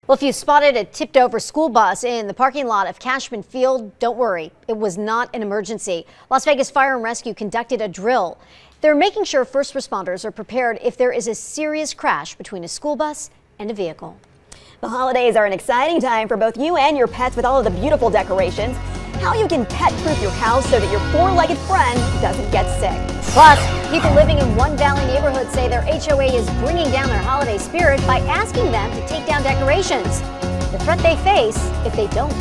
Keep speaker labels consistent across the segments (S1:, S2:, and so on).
S1: Well, if you spotted a tipped over school bus in the parking lot of Cashman Field, don't worry. It was not an emergency. Las Vegas Fire and Rescue conducted a drill. They're making sure first responders are prepared if there is a serious crash between a school bus and a vehicle.
S2: The holidays are an exciting time for both you and your pets with all of the beautiful decorations. How you can pet-proof your house so that your four-legged friend doesn't get sick.
S1: Plus, people living in one Valley neighborhood say their HOA is bringing down their holiday spirit by asking them to take down decorations. The threat they face if they don't.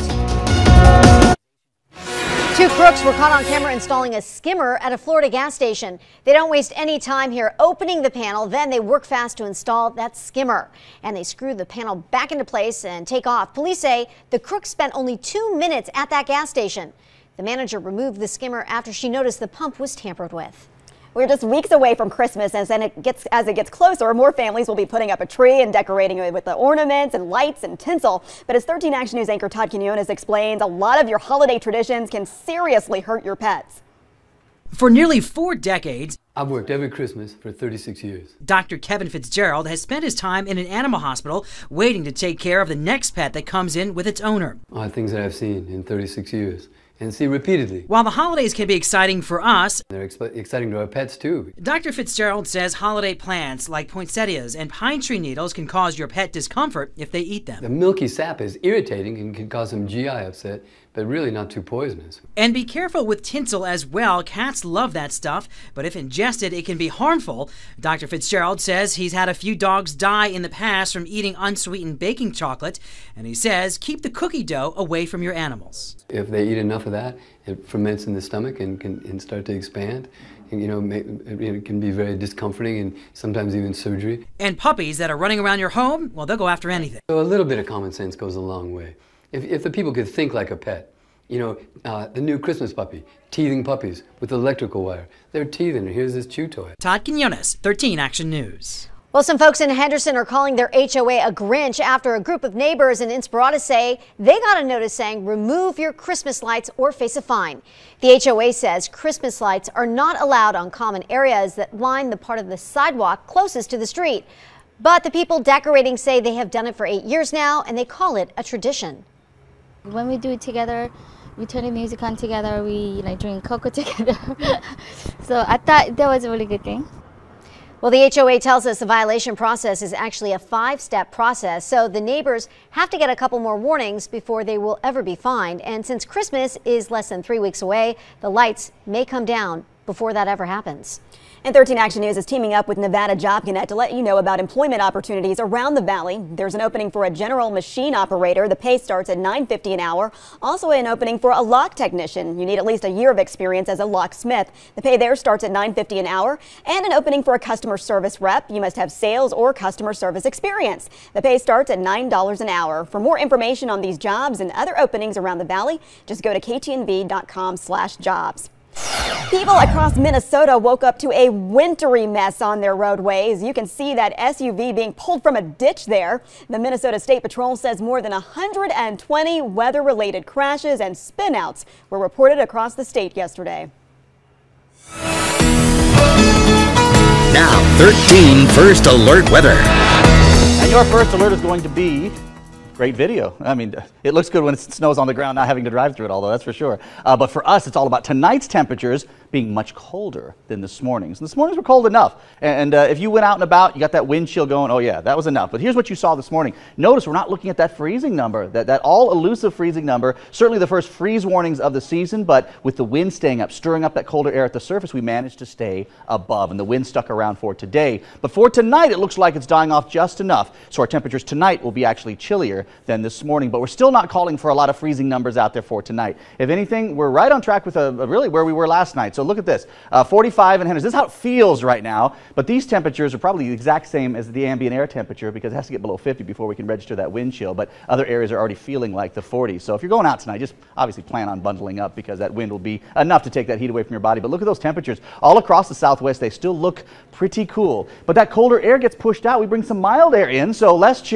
S1: Two crooks were caught on camera installing a skimmer at a Florida gas station. They don't waste any time here opening the panel, then they work fast to install that skimmer. And they screw the panel back into place and take off. Police say the crooks spent only 2 minutes at that gas station. The manager removed the skimmer after she noticed the pump was tampered with.
S2: We're just weeks away from Christmas, and as it gets closer, more families will be putting up a tree and decorating it with the ornaments and lights and tinsel. But as 13 Action News anchor Todd Quinones explains, a lot of your holiday traditions can seriously hurt your pets.
S3: For nearly 4 decades,
S4: I've worked every Christmas for 36 years.
S3: Dr. Kevin Fitzgerald has spent his time in an animal hospital waiting to take care of the next pet that comes in with its owner.
S4: Things that I've seen in 36 years and see repeatedly.
S3: While the holidays can be exciting for us,
S4: they're exciting to our pets too.
S3: Dr. Fitzgerald says holiday plants like poinsettias and pine tree needles can cause your pet discomfort if they eat them.
S4: The milky sap is irritating and can cause some GI upset, but really not too poisonous.
S3: And be careful with tinsel as well. Cats love that stuff, but if ingested, it can be harmful. Dr. Fitzgerald says he's had a few dogs die in the past from eating unsweetened baking chocolate, and he says keep the cookie dough away from your animals.
S4: If they eat enough of that, it ferments in the stomach and can start to expand. And, it can be very discomforting and sometimes even surgery.
S3: And puppies that are running around your home, well, they'll go after anything.
S4: So a little bit of common sense goes a long way. If the people could think like a pet, the new Christmas puppy, teething puppies with electrical wire. They're teething, and here's this chew toy.
S3: Todd Quinones, 13 Action News.
S1: Well, some folks in Henderson are calling their HOA a Grinch after a group of neighbors in Inspirata say they got a notice saying remove your Christmas lights or face a fine. The HOA says Christmas lights are not allowed on common areas that line the part of the sidewalk closest to the street. But the people decorating say they have done it for 8 years now, and they call it a tradition.
S5: When we do it together, we turn the music on together, we drink cocoa together. So I thought that was a really good thing.
S1: Well, the HOA tells us the violation process is actually a 5-step process, so the neighbors have to get a couple more warnings before they will ever be fined. And since Christmas is less than 3 weeks away, the lights may come down before that ever happens.
S2: And 13 Action News is teaming up with Nevada Job Connect to let you know about employment opportunities around the valley. There's an opening for a general machine operator. The pay starts at $9.50 an hour. Also an opening for a lock technician. You need at least a year of experience as a locksmith. The pay there starts at $9.50 an hour. And an opening for a customer service rep. You must have sales or customer service experience. The pay starts at $9 an hour. For more information on these jobs and other openings around the valley, just go to ktnv.com/jobs. People across Minnesota woke up to a wintry mess on their roadways. You can see that SUV being pulled from a ditch there. The Minnesota State Patrol says more than 120 weather-related crashes and spinouts were reported across the state yesterday.
S6: Now, 13 First Alert weather.
S7: And your first alert is going to be great video. I mean, it looks good when it snows on the ground, not having to drive through it, although that's for sure. But for us, it's all about tonight's temperatures being much colder than this morning's. This morning's were cold enough. And if you went out and about, you got that wind chill going, oh yeah, that was enough. But here's what you saw this morning. Notice we're not looking at that freezing number, that all elusive freezing number. Certainly the first freeze warnings of the season, but with the wind staying up, stirring up that colder air at the surface, we managed to stay above, and the wind stuck around for today. But for tonight, it looks like it's dying off just enough. So our temperatures tonight will be actually chillier than this morning, but we're still not calling for a lot of freezing numbers out there for tonight. If anything, we're right on track with really where we were last night. So look at this, 45 in Henderson. This is how it feels right now, but these temperatures are probably the exact same as the ambient air temperature because it has to get below 50 before we can register that wind chill, but other areas are already feeling like the 40s. So if you're going out tonight, just obviously plan on bundling up because that wind will be enough to take that heat away from your body. But look at those temperatures all across the Southwest. They still look pretty cool, but that colder air gets pushed out. We bring some mild air in, so less chill.